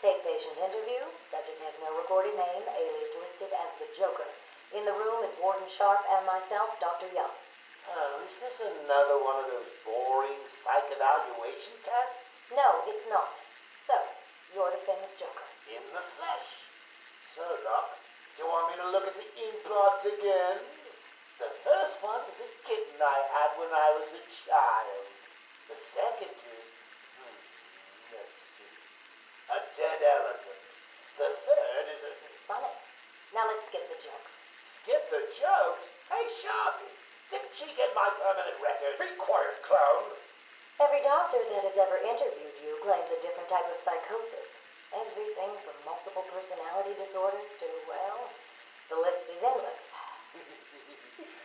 Take patient interview. Subject has no recorded name. Alias listed as the Joker. In the room is Warden Sharp and myself, Dr. Young. Oh, is this another one of those boring psych evaluation tests? No, it's not. So, you're the famous Joker. In the flesh. So, Doc, do you want me to look at the ink blots again? The first one is a kitten I had when I was a child. The second is, let's see, a dead elephant. The third is a... Funny. Now let's skip the jokes. Skip the jokes? Hey, Sharpie, didn't she get my permanent record? Be quiet, clown. Every doctor that has ever interviewed you claims a different type of psychosis. Everything from multiple personality disorders to, well, the list is endless.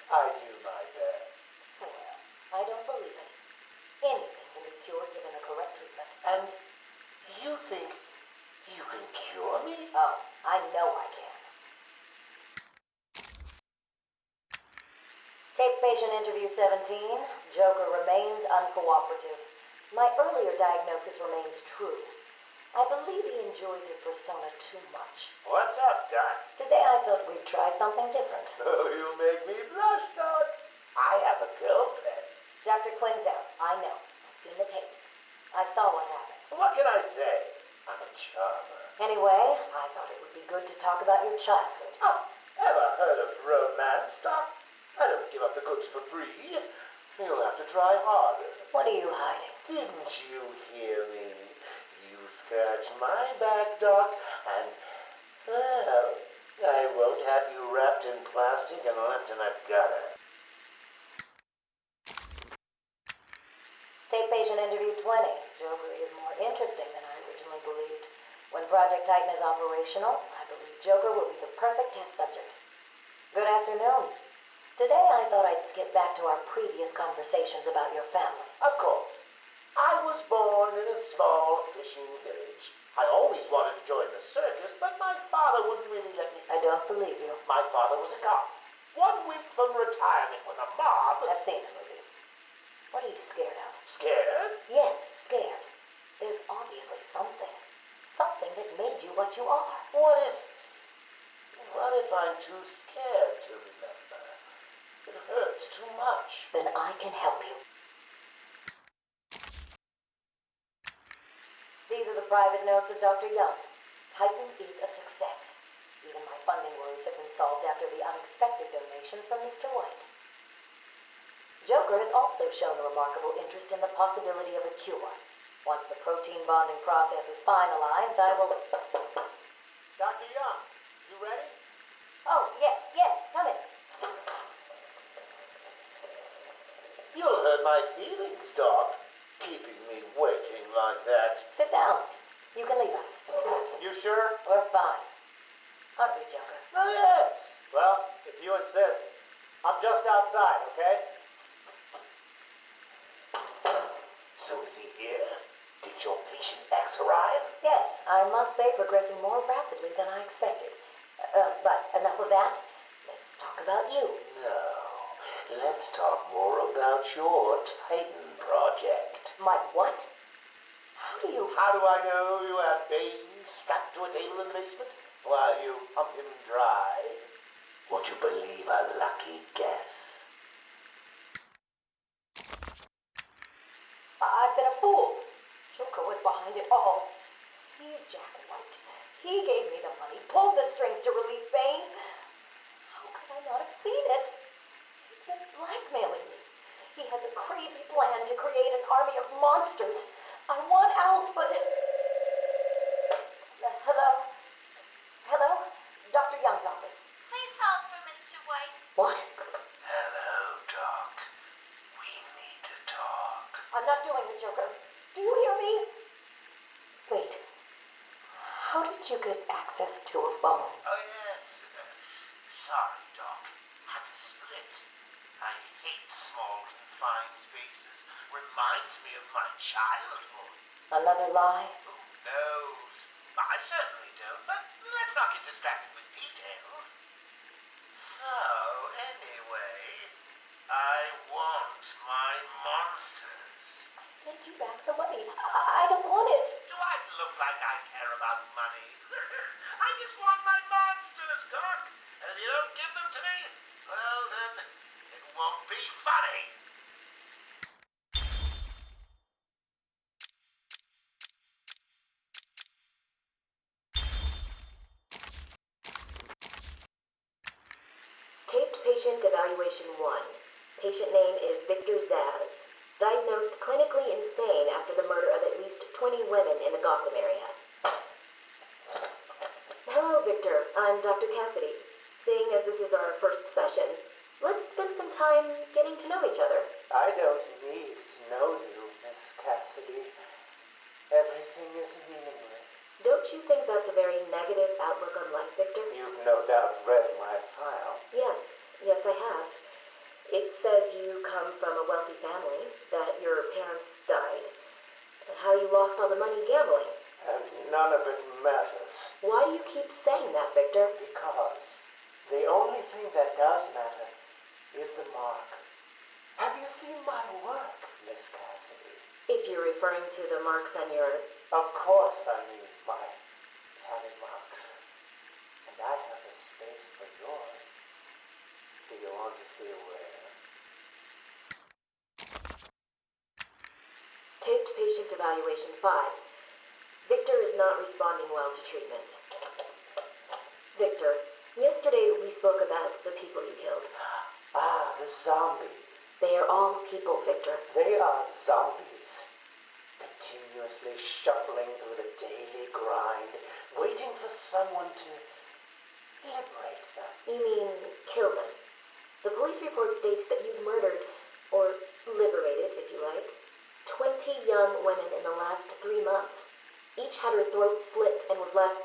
I do my best. Well, I don't believe it. Anything can be cured given the correct treatment. And you think you can cure me? Oh, I know I can. Take patient interview 17. Joker remains uncooperative. My earlier diagnosis remains true. I believe he enjoys his persona too much. What's up, Doc? Today I thought we'd try something different. Oh, you make me blush, Doc. I have a girlfriend. Dr. Quinzel, I know. I've seen the tapes. I saw what happened. What can I say? I'm a charmer. Anyway, I thought it would be good to talk about your childhood. Oh, ever heard of romance, Doc? I don't give up the goods for free. You'll have to try harder. What are you hiding? Didn't you hear me? You scratch my back, Doc, and, well, I won't have you wrapped in plastic and left in a gutter. Take patient interview 20. Joker is more interesting than I originally believed. When Project Titan is operational, I believe Joker will be the perfect test subject. Good afternoon. Today I thought I'd skip back to our previous conversations about your family. Of course. I was born in a small fishing village. I always wanted to join the circus, but my father wouldn't really let me. I don't believe you. My father was a cop. 1 week from retirement when the mob... I've seen the movie. What are you scared of? Scared? Yes, scared. There's obviously something. Something that made you what you are. What if I'm too scared to remember? It hurts too much. Then I can help you. These are the private notes of Dr. Young. Titan is a success. Even my funding worries have been solved after the unexpected donations from Mr. White. Joker has also shown a remarkable interest in the possibility of a cure. Once the protein bonding process is finalized, I will... Dr. Young, you ready? Oh, yes, come in. You'll hurt my feelings, Doc, keeping me waiting like that. Sit down. You can leave us. You sure? We're fine. Aren't we, Joker? Oh, yes. Well, if you insist. I'm just outside, okay? So is he here? Did your patient X arrive? Yes, I must say progressing more rapidly than I expected. But enough of that. Let's talk about you. No. Let's talk more about your Titan project. My what? How How do I know you have Bane strapped to a table in the basement while you pump him dry? Would you believe a lucky guess? I've been a fool. Joker was behind it all. He's Jack White. He gave me the money, pulled the strings to release Bane. How could I not have seen it? He's been blackmailing me. He has a crazy plan to create an army of monsters. I want out, but... Hello? Hello? Dr. Young's office. Please hold for Mr. White. What? Hello, Doc. We need to talk. I'm not doing it, Joker. Do you hear me? Wait. How did you get access to a phone? Oh, yes. Sorry, Doc. Had to split. I hate small, confined spaces. Reminds me of my childhood. Another lie? Who knows? I certainly don't, but let's not get distracted with details. So, anyway, I want my monsters. I sent you back the money. I don't want it. Do I look like I care about money. I just want my monsters, Doc. And if you don't give them to me, well, then it won't be funny. Taped patient evaluation 1. Patient name is Victor Zaz. Diagnosed clinically insane after the murder of at least 20 women in the Gotham area. Hello, Victor. I'm Dr. Cassidy. Seeing as this is our first session, let's spend some time getting to know each other. I don't need to know you, Miss Cassidy. Everything is meaningless. Don't you think that's a very negative outlook on life, Victor? You've no doubt read my file. Yes, I have. It says you come from a wealthy family, that your parents died, how you lost all the money gambling. And none of it matters. Why do you keep saying that, Victor? Because the only thing that does matter is the mark. Have you seen my work, Miss Cassidy? If you're referring to the marks on your... Of course I mean my tally marks. And I have a space for yours. Do you want to see where? Taped patient evaluation 5. Victor is not responding well to treatment. Victor, yesterday we spoke about the people you killed. Ah, the zombies. They are all people, Victor. They are zombies, continuously shuffling through the daily grind, waiting for someone to liberate them. You mean kill them? The police report states that you've murdered, or liberated if you like, 20 young women in the last 3 months. Each had her throat slit and was left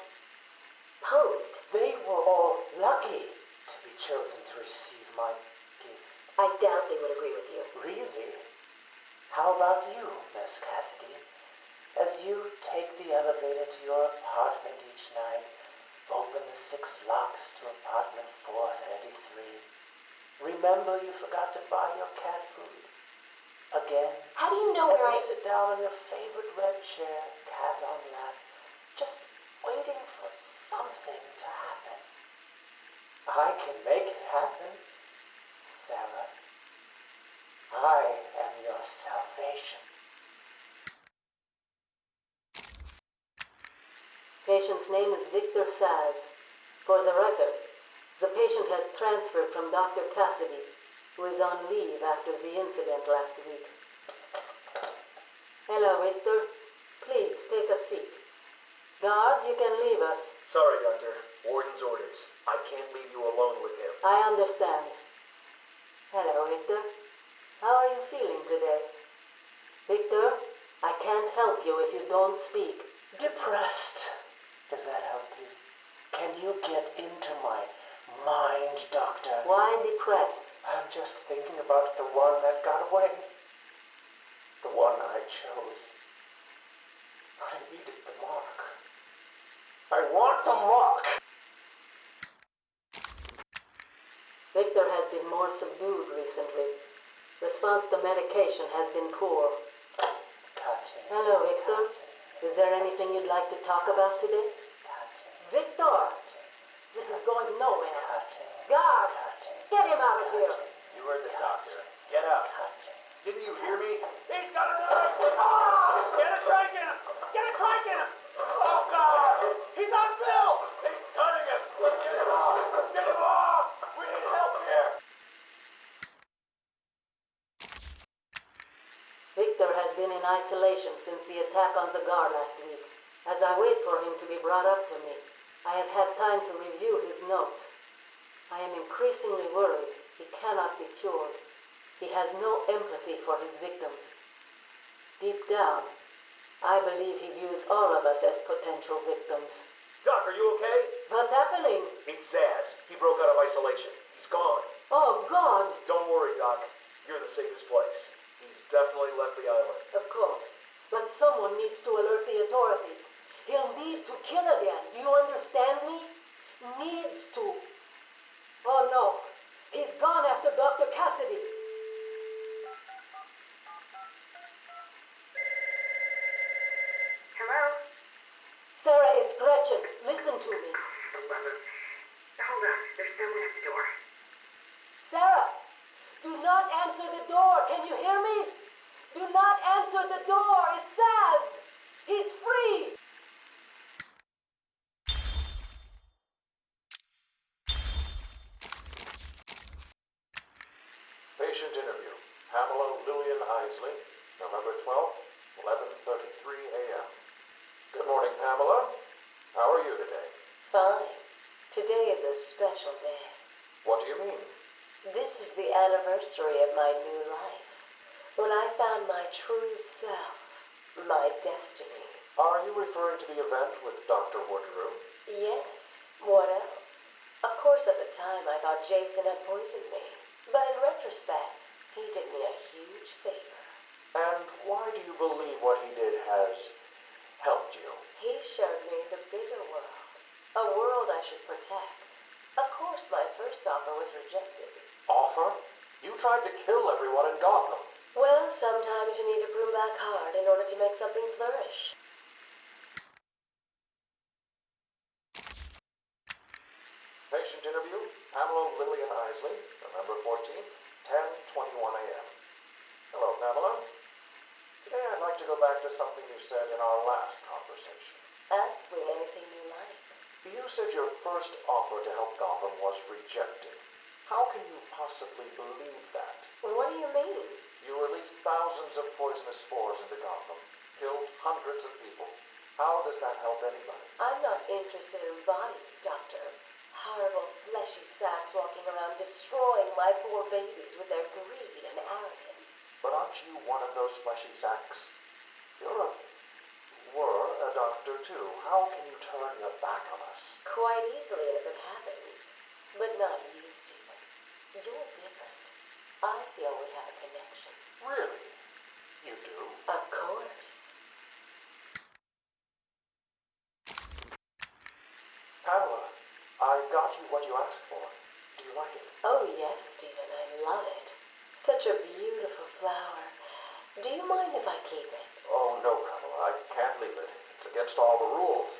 posed. They were all lucky to be chosen to receive my gift. I doubt they would agree with you. Really? How about you, Miss Cassidy? As you take the elevator to your apartment each night, open the 6 locks to apartment 433. Remember you forgot to buy your cat food. Again. How do you know As where you sit down on your favorite red chair, cat on lap, just waiting for something to happen. I can make it happen, Sarah. I am your salvation. Patient's name is Victor Saz. For the record, the patient has transferred from Dr. Cassidy, who is on leave after the incident last week. Hello, Victor. Please take a seat. Guards, you can leave us. Sorry, Doctor. Warden's orders. I can't leave you alone with him. I understand. Hello, Victor. How are you feeling today? Victor, I can't help you if you don't speak. Depressed. Does that help you? Can you get into my mind, Doctor? Why depressed? I'm just thinking about the one that got away. The one I chose. I needed the mark. I want the mark! Victor has been more subdued recently. Response to medication has been poor. Touching. Hello, Victor. Is there anything you'd like to talk about today? Touching. Victor! This is going nowhere. Touching. Guards! Get him out of here! You heard the doctor. Get up. Touching. Didn't you hear me? He's got a knife! Ah! Get it, try and get him! Get it, try and get him! Oh, God! He's on Bill! He's cutting him! Get him off! Get him off! We need help here! Victor has been in isolation since the attack on the guard last week. As I wait for him to be brought up to me, I have had time to review his notes. I am increasingly worried he cannot be cured. He has no empathy for his victims. Deep down, I believe he views all of us as potential victims. Doc, are you okay? What's happening? It's Zaz. He broke out of isolation. He's gone. Oh, God! Don't worry, Doc. You're in the safest place. He's definitely left the island. Of course. But someone needs to alert the authorities. He'll need to kill again. Do you understand me? Needs to. Oh, no. He's gone after Dr. Cassidy. Hello? Gretchen, listen to me. 11. Hold on, there's someone at the door. Sarah, do not answer the door. Can you hear me? Do not answer the door. It says he's free. Patient interview. Pamela Lillian Isley, November 12th, 11:33 a.m. Good morning, Pamela. How are you today? Fine. Today is a special day. What do you mean? This is the anniversary of my new life. When I found my true self, my destiny. Are you referring to the event with Dr. Woodrow? Yes. What else? Of course, at the time I thought Jason had poisoned me. But in retrospect, he did me a huge favor. And why do you believe what he did has helped you? He showed me the bigger world. A world I should protect. Of course, my first offer was rejected. Offer? You tried to kill everyone in Gotham. Well, sometimes you need to prune back hard in order to make something flourish. Patient interview. Pamela Lillian Isley, November 14th, 10:21 a.m. Hello, Pamela. Today I'd like to go back to something you said in our last conversation. Ask me anything you like. You said your first offer to help Gotham was rejected. How can you possibly believe that? What do you mean? You released thousands of poisonous spores into Gotham, killed hundreds of people. How does that help anybody? I'm not interested in bodies, Doctor. Horrible fleshy sacks walking around destroying my poor babies with their greed and arrogance. But aren't you one of those fleshy sacks? Were a doctor too. How can you turn your back on us? Quite easily as it happens. But not you, Stephen. You're different. I feel we have a connection. Really? You do? Of course. Pamela, I got you what you asked for. Do you like it? Oh, yes, Stephen, I love it. Such a beautiful flower. Do you mind if I keep it? Oh, no, Pamela, I can't leave it. It's against all the rules.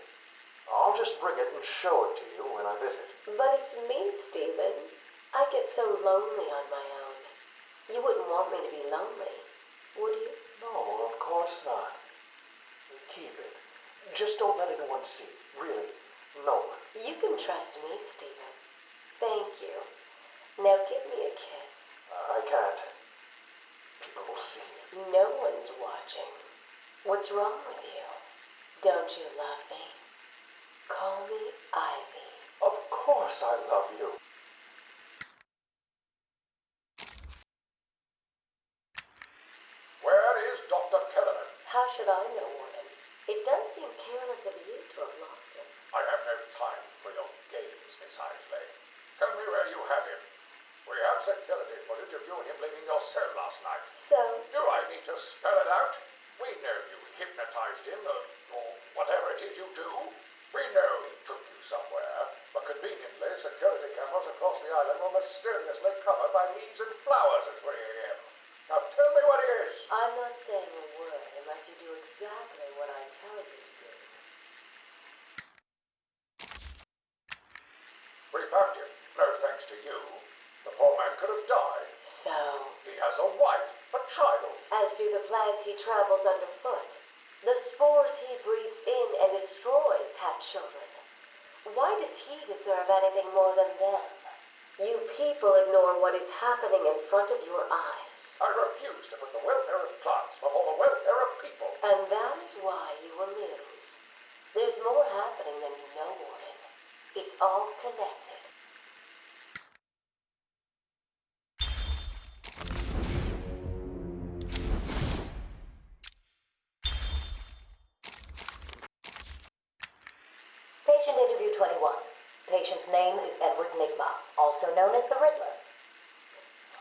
I'll just bring it and show it to you when I visit. But it's me, Stephen. I get so lonely on my own. You wouldn't want me to be lonely, would you? No, of course not. Keep it. Just don't let anyone see. Really, no one. You can trust me, Stephen. Thank you. Now give me a kiss. I can't. People will see. No one's watching. What's wrong with you? Don't you love me? Call me Ivy. Of course I love you. Where is Dr. KENIN? How should I know, Warden? It does seem careless of you to have lost him. I have no time for your games, Miss Isley. Tell me where you have him. We have security footage of you and him leaving your cell last night. So, Do I need to spell it out? We know you hypnotized him, or whatever it is you do. We know he took you somewhere, but conveniently, security cameras across the island were mysteriously covered by leaves and flowers at 3 a.m. Now tell me what he is. I'm not saying a word unless you do exactly what I tell you to do. We found him, no thanks to you. The poor man could have died. So, He has a wife, a child. as do the plants he tramples underfoot. The spores he breathes in and destroys have children. Why does he deserve anything more than them? You people ignore what is happening in front of your eyes. I refuse to put the welfare of plants before the welfare of people. And that is why you will lose. There's more happening than you know, Warden. It's all connected. Patient interview 21. Patient's name is Edward Nigma, also known as the Riddler.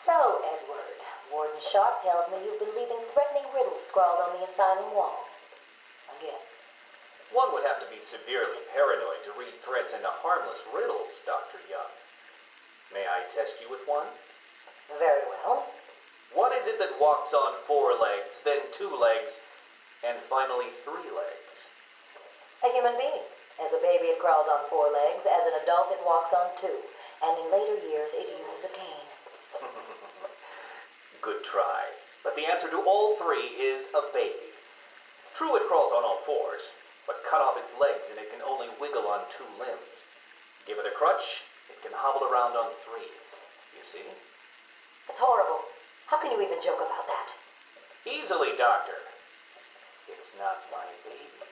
So, Edward, Warden Sharp tells me you've been leaving threatening riddles scrawled on the asylum walls. Again. One would have to be severely paranoid to read threats into harmless riddles, Dr. Young. May I test you with one? Very well. What is it that walks on 4 legs, then 2 legs, and finally 3 legs? A human being. As a baby, it crawls on 4 legs. As an adult, it walks on 2. And in later years, it uses a cane. Good try. But the answer to all 3 is a baby. True, it crawls on all 4s, but cut off its legs and it can only wiggle on 2 limbs. Give it a crutch, it can hobble around on 3. You see? It's horrible. How can you even joke about that? Easily, Doctor. It's not my baby.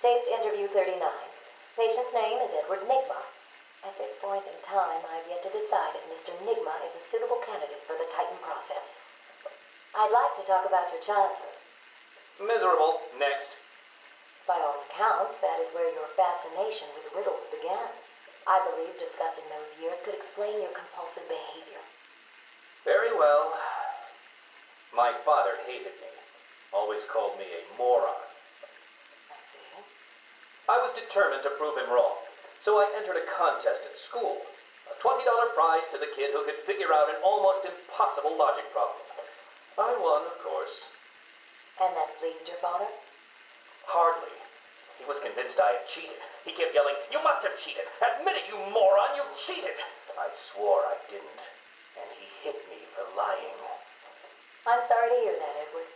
Taped interview 39. Patient's name is Edward Nigma. At this point in time, I've yet to decide if Mr. Nigma is a suitable candidate for the Titan process. I'd like to talk about your childhood. Miserable. Next. By all accounts, that is where your fascination with riddles began. I believe discussing those years could explain your compulsive behavior. Very well. My father hated me. Always called me a moron. I see. I was determined to prove him wrong, so I entered a contest at school. A $20 prize to the kid who could figure out an almost impossible logic problem. I won, of course. And that pleased your father? Hardly. He was convinced I had cheated. He kept yelling, "You must have cheated! Admit it, you moron! You cheated!" I swore I didn't, and he hit me for lying. I'm sorry to hear that, Edward.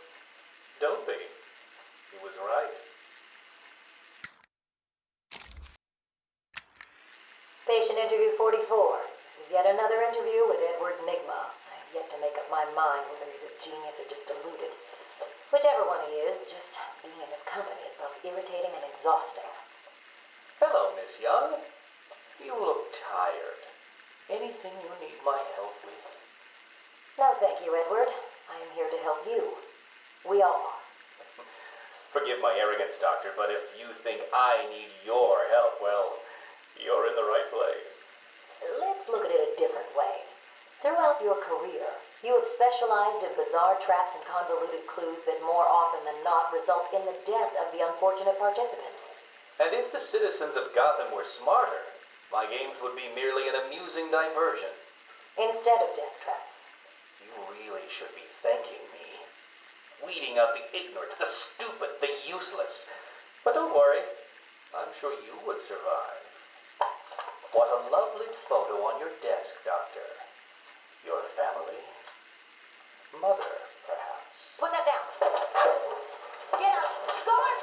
Don't be. He was right. Patient interview 44. This is yet another interview with Edward Nigma. I have yet to make up my mind whether he's a genius or just deluded. Whichever one he is, just being in his company is both irritating and exhausting. Hello, Miss Young. You look tired. Anything you need my help with? No, thank you, Edward. I am here to help you. We all are. Forgive my arrogance, Doctor, but if you think I need your help, well, you're in the right place. Let's look at it a different way. Throughout your career, you have specialized in bizarre traps and convoluted clues that more often than not result in the death of the unfortunate participants. And if the citizens of Gotham were smarter, my games would be merely an amusing diversion. Instead of death traps. You really should be thanking me. Weeding out the ignorant, the stupid, the useless. But don't worry, I'm sure you would survive. What a lovely photo on your desk, Doctor. Your family? Mother, perhaps. Put that down. Get out. Go on.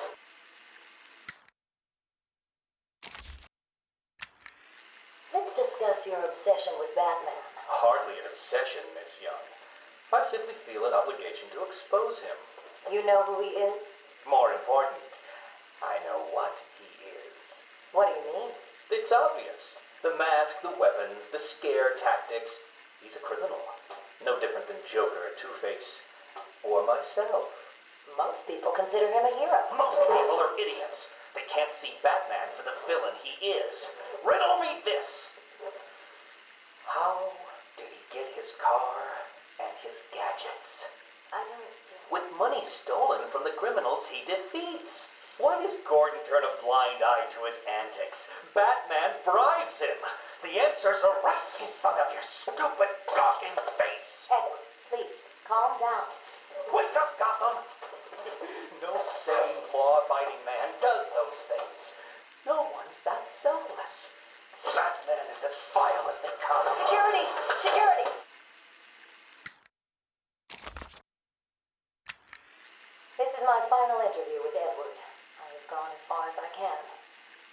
Let's discuss your obsession with Batman. Hardly an obsession, Miss Young. I simply feel an obligation to expose him. You know who he is? More important, I know what he is. What do you mean? It's obvious. The mask, the weapons, the scare tactics. He's a criminal. No different than Joker or Two-Face. Or myself. Most people consider him a hero. Most people are idiots. They can't see Batman for the villain he is. Riddle me this! How did he get his car and his gadgets? I don't... With money stolen from the criminals he defeats. Why does Gordon turn a blind eye to his antics? Batman bribes him. The answers are right in front of your stupid, gawking face. Edward, please, calm down. Wake up, Gotham! No sane, law-abiding man does those things. No one's that selfless. Batman is as vile as they come. Security! Security! This is my final interview with Edward. I have gone as far as I can.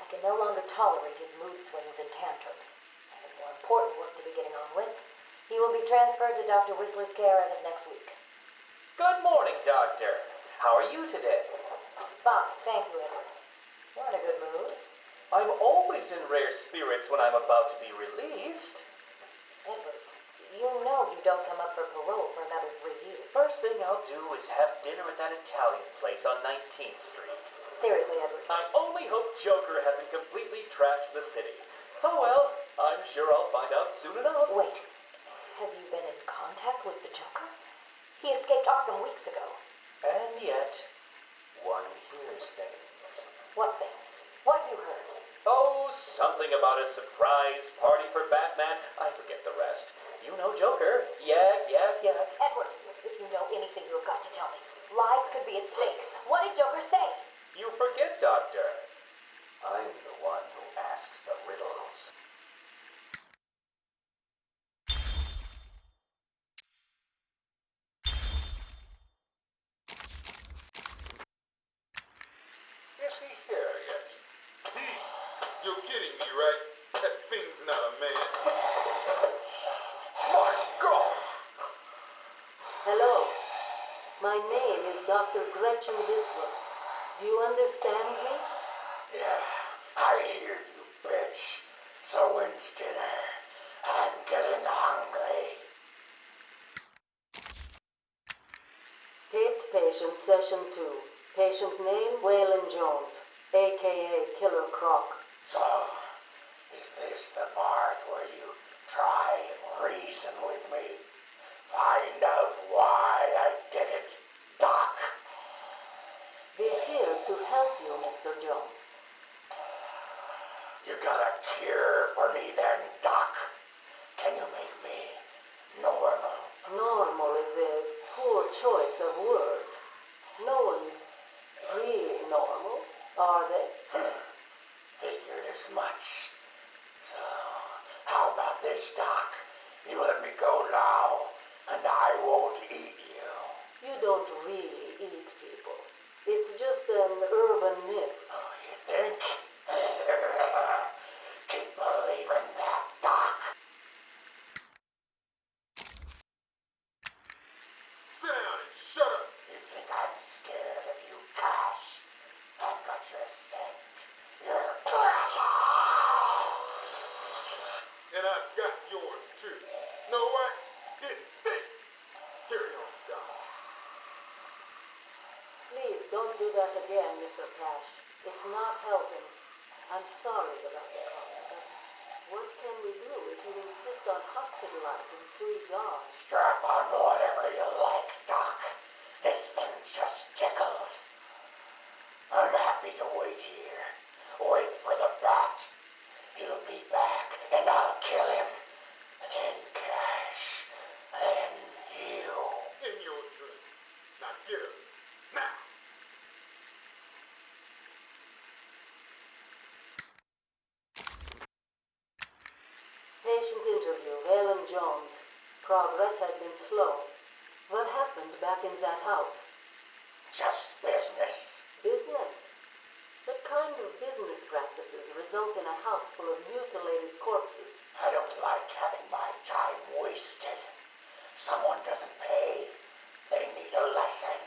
I can no longer tolerate his mood swings and tantrums. I have more important work to be getting on with. He will be transferred to Dr. Whistler's care as of next week. Good morning, Doctor. How are you today? Fine, thank you, Edward. You're in a good mood. I'm always in rare spirits when I'm about to be released. Edward, you know you don't come up for parole for another 3 years. First thing I'll do is have dinner at that Italian place on 19th Street. Seriously, Edward. I only hope Joker hasn't completely trashed the city. Oh well, I'm sure I'll find out soon enough. Wait, have you been in contact with the Joker? He escaped Arkham weeks ago. And yet, one hears things. What things? What have you heard? Oh, something about a surprise party for Batman. I forget the rest. You know Joker. Yak, yak, yak. Edward, if you know anything, you have got to tell me. Hello. My name is Dr. Gretchen Whistler. Do you understand me? Yeah, I hear you, bitch. So when's dinner? I'm getting hungry. Taped patient session 2. Patient name Waylon Jones, aka Killer Croc. So, is this the part where you try and reason with me? Find out why I did it, Doc. We're here to help you, Mr. Jones. You got a cure for me then, Doc? Can you make me normal? Normal is a poor choice of words. No one's really normal, are they? Figured as much. So, how about this, Doc? You let me go now, and I won't eat you. You don't really eat people. It's just an urban myth. Oh, you think? Keep believing that, Doc. Sit down and shut up. You think I'm scared of you, Cash? I've got your scent. You're And I've got yours too. Know what? It stinks. Carry on, Doc. Please don't do that again, Mr. Cash. It's not helping. I'm sorry about the cough, but what can we do if you insist on hospitalizing 3 guards? Strap on whatever you like, Doc. This thing just tickles. I'm happy to wait here. Wait for the bat. He'll be back, and I'll kill him. Then Cash. Then you. In your dream. Now get up. Now. Patient interview, Waylon Jones. Progress has been slow. What happened back in that house? Just business. Business? What kind of business practices result in a house full of mutilated corpses? I don't like having my time wasted. Someone doesn't pay. They need a lesson.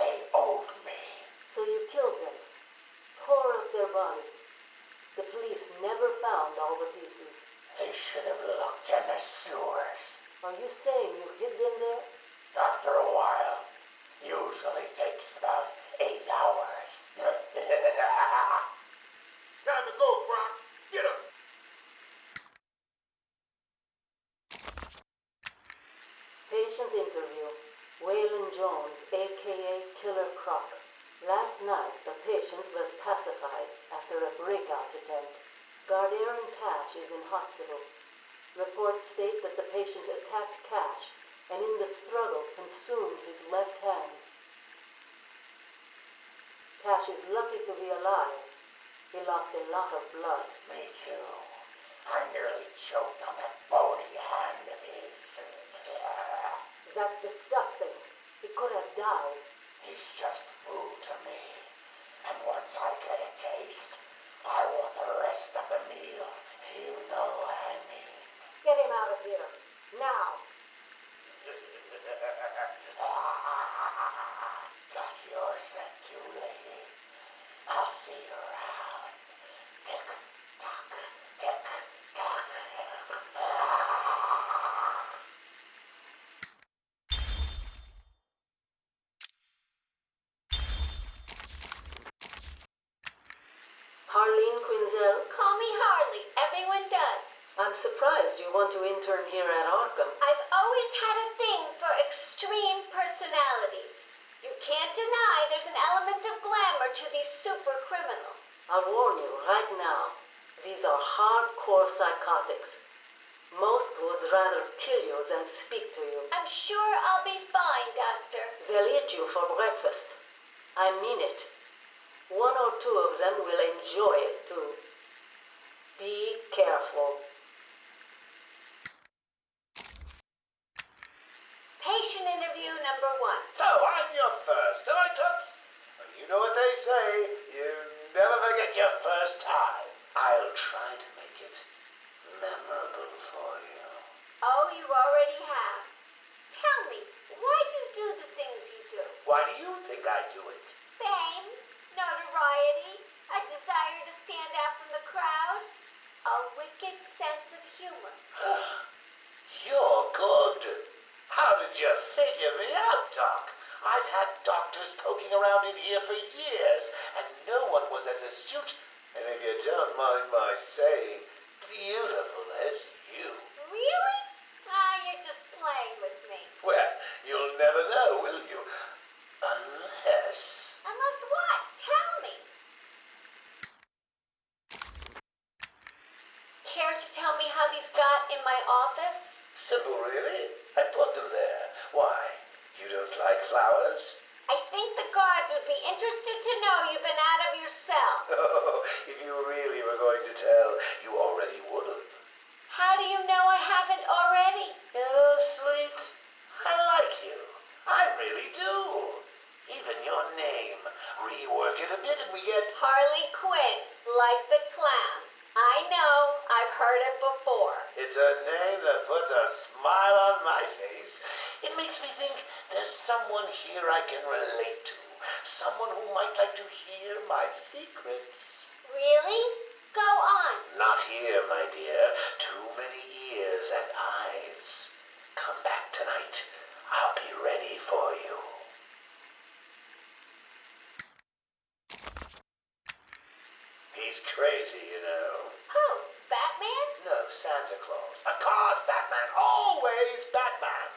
They owed me. So you killed them, tore up their bodies. The police never found all the pieces. They should have looked in the sewers. Are you saying you hid them there? After a while. Usually takes about 8 hours. Time to go, Croc. Get up. Patient interview. Waylon Jones, aka Killer Croc. Last night, the patient was pacified after a breakout attempt. Guard Aaron Cash is in hospital. Reports state that the patient attacked Cash and in the struggle consumed his left hand. Cash is lucky to be alive. He lost a lot of blood. Me too. I nearly choked on that bony hand of his. That's disgusting. He could have died. He's just food to me. And once I get a taste, I want the rest of the meal. You know what I mean. Get him out of here. Now. Got your scent too, lady. I'll see you around. Tick tock, tick tock. Harleen Quinzel, Call me Harley. Everyone does. I'm surprised you want to intern here at Arkham. I've always had a thing for extreme personalities. You can't deny there's an element of glamour to these super criminals. I'll warn you right now. These are hardcore psychotics. Most would rather kill you than speak to you. I'm sure I'll be fine, Doctor. They'll eat you for breakfast. I mean it. 1 or 2 of them will enjoy it too. Be careful. Patient interview number 1. So I'm your first, am I, Toots? You know what they say, you never forget your first time. I'll try to make it memorable for you. Oh, you already have. Tell me, why Why do you think I do it? Fame, notoriety, a desire to stand out from the crowd, a wicked sense of humor. You're good. How did you figure me out, Doc? I've had doctors poking around in here for years, and no one was as astute, and if you don't mind my saying, beautiful as you. Really? You're just playing with me. Well, you'll never know, will you? Unless... Unless what? Tell me. Care to tell me how these got in my office? Simple, really. I put them there. Why? You don't like flowers? I think the guards would be interested to know you've been out of your cell. Oh, if you really were going to tell, you already would have. How do you know I haven't already? Oh, sweet. I like you. I really do. Even your name. Rework it a bit and we get... Harley Quinn, like the clown. I know, I've heard it before. It's a name that puts a smile on my face. It makes me think there's someone here I can relate to. Someone who might like to hear my secrets. Really? Go on. Not here, my dear. Too many ears and eyes. Come back tonight. I'll be ready for you. He's crazy, you know. Who? Batman? No, Santa Claus. Of course, Batman. Always Batman.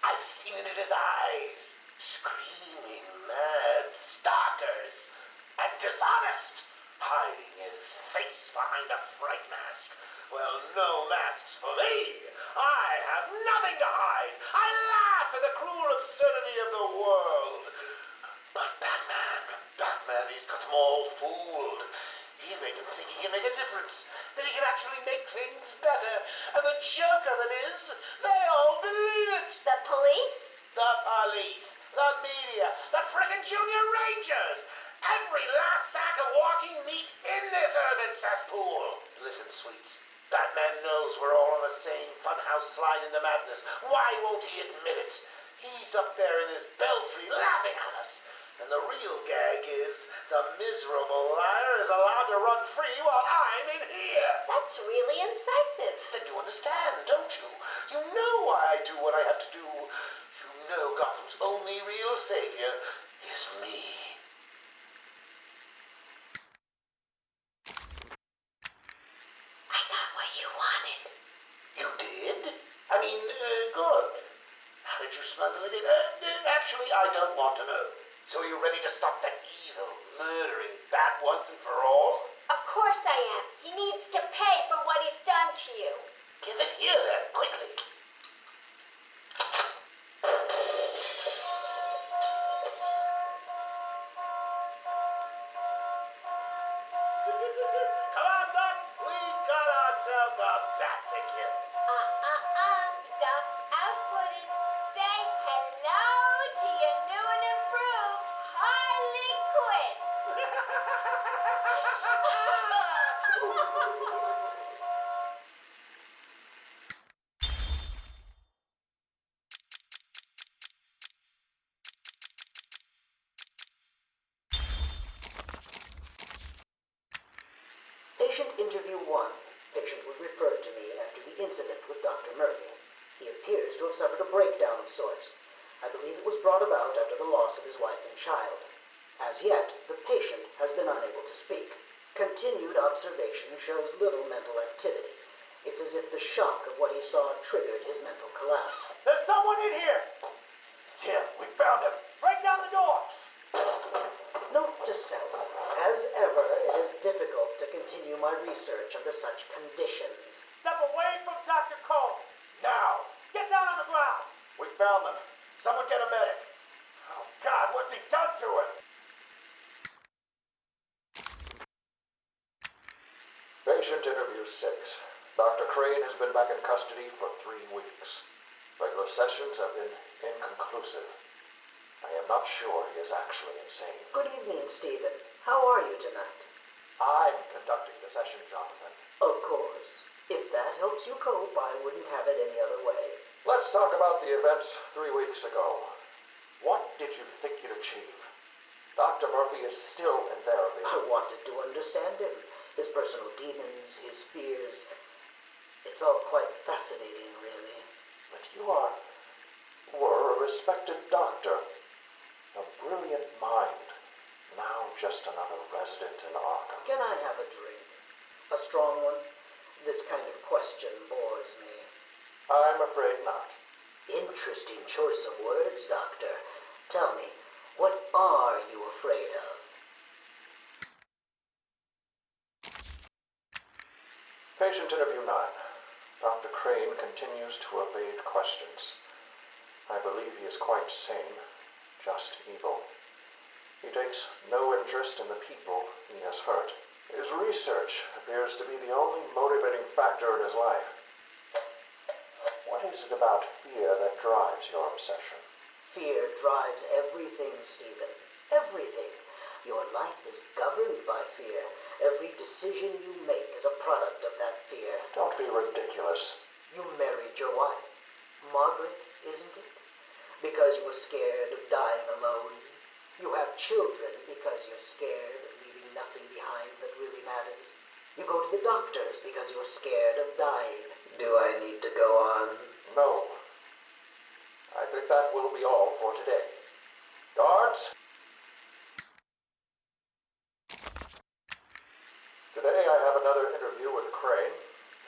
I've seen it in his eyes. Screaming mad stalkers. And dishonest. Hiding his face behind a fright mask. Well, no masks for me. I have nothing to hide. I laugh at the cruel absurdity of the world. But Batman, he's got them all fooled. He's made them think he can make a difference, that he can actually make things better. And the joke of it is, they all believe it. The police? The police, the media, the frickin' junior rangers. Every last sack of walking meat in this urban cesspool. Listen, sweets. Batman knows we're all on the same funhouse slide into madness. Why won't he admit it? He's up there in his belfry laughing at us. And the real gag is the miserable liar is allowed to run free while I'm in here. That's really incisive. Then you understand, don't you? You know why I do what I have to do. You know Gotham's only real savior is me. I got what you wanted. You did? I mean, good. How did you smuggle it in? Actually, I don't want to know. So are you ready to stop that evil, murdering bat once and for all? Of course I am. He needs to pay for what he's done to you. Give it here then, quickly. Come on, Doc. We've got ourselves a bat to kill. Doc's outputting. Say hello to your new and improved Harley Quinn. Patient interview 1. Patient was referred to me after the incident with Dr. Murphy. He appears to have suffered a breakdown of sorts. I believe it was brought about after the loss of his wife and child. As yet, the patient has been unable to speak. Continued observation shows little mental activity. It's as if the shock of what he saw triggered his mental collapse. There's someone in here. It's him. We found him. Break down the door. Note to self, as ever, it is difficult to continue my research under such conditions. Step away from Dr. Combs. Now. Get down on the ground. We found them. Someone get a medic. Oh, God, what's he done to him? Patient interview 6. Dr. Crane has been back in custody for 3 weeks. Regular sessions have been inconclusive. I am not sure he is actually insane. Good evening, Stephen. How are you tonight? I'm conducting the session, Jonathan. Of course. If that helps you cope, I wouldn't have it any other way. Let's talk about the events 3 weeks ago. What did you think you'd achieve? Dr. Murphy is still in therapy. I wanted to understand him, his personal demons, his fears. It's all quite fascinating, really. But you were a respected doctor. A brilliant mind. Now just another resident in Arkham. Can I have a drink? A strong one? This kind of question bores me. I'm afraid not. Interesting choice of words, Doctor. Tell me, what are you afraid of? Patient interview 9. Dr. Crane continues to evade questions. I believe he is quite sane, just evil. He takes no interest in the people he has hurt. His research appears to be the only motivating factor in his life. What is it about fear that drives your obsession? Fear drives everything, Stephen. Everything. Your life is governed by fear. Every decision you make is a product of that fear. Don't be ridiculous. You married your wife, Margaret, isn't it? Because you were scared of dying alone. You have children because you're scared of leaving nothing behind that really matters. You go to the doctors because you're scared of dying. Do I need to go on? No. I think that will be all for today. Guards? Today I have another interview with Crane.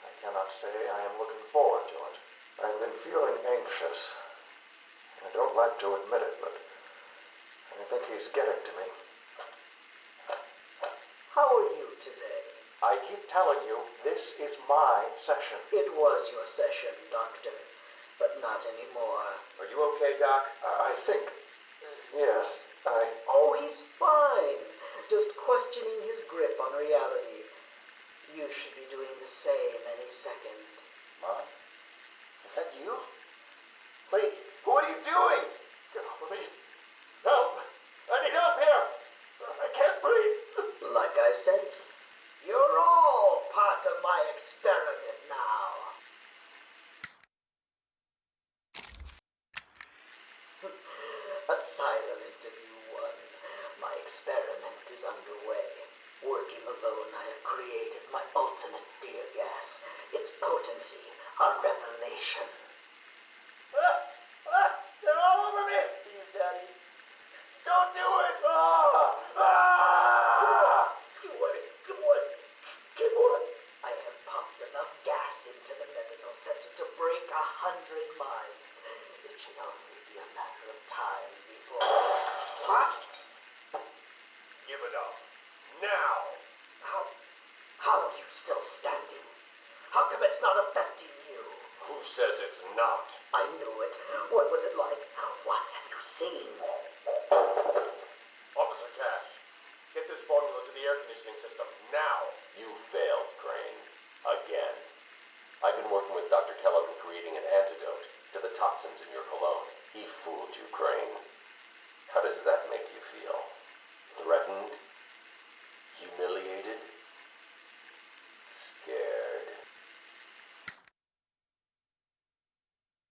I cannot say I am looking forward to it. I've been feeling anxious. I don't like to admit it, but I think he's getting to me. How are you today? I keep telling you, this is my session. It was your session, Doctor, but not anymore. Are you okay, Doc? I think... Yes, Oh, he's fine. Just questioning his grip on reality. You should be doing the same any second. Mom? Is that you? Wait, what are you doing? Get off of me. Help! I need help here! I can't breathe! Like I said, you're all part of my experiment now. Asylum interview 1. My experiment is underway. Working alone, I have created my ultimate fear gas. Its potency, a revelation. They're all over me! Please, Daddy. Don't do it! Come on. Come on. I have pumped enough gas into the medical center to break 100 minds. It should only be a matter of time before... What? Give it up. Now! How are you still standing? How come it's not affecting you? Who says it's not? I knew it. What was it like? What have you seen? Officer Cash, get this formula to the air conditioning system now. You failed, Crane. Again. I've been working with Dr. Keller in creating an antidote to the toxins in your cologne. He fooled you, Crane. How does that make you feel?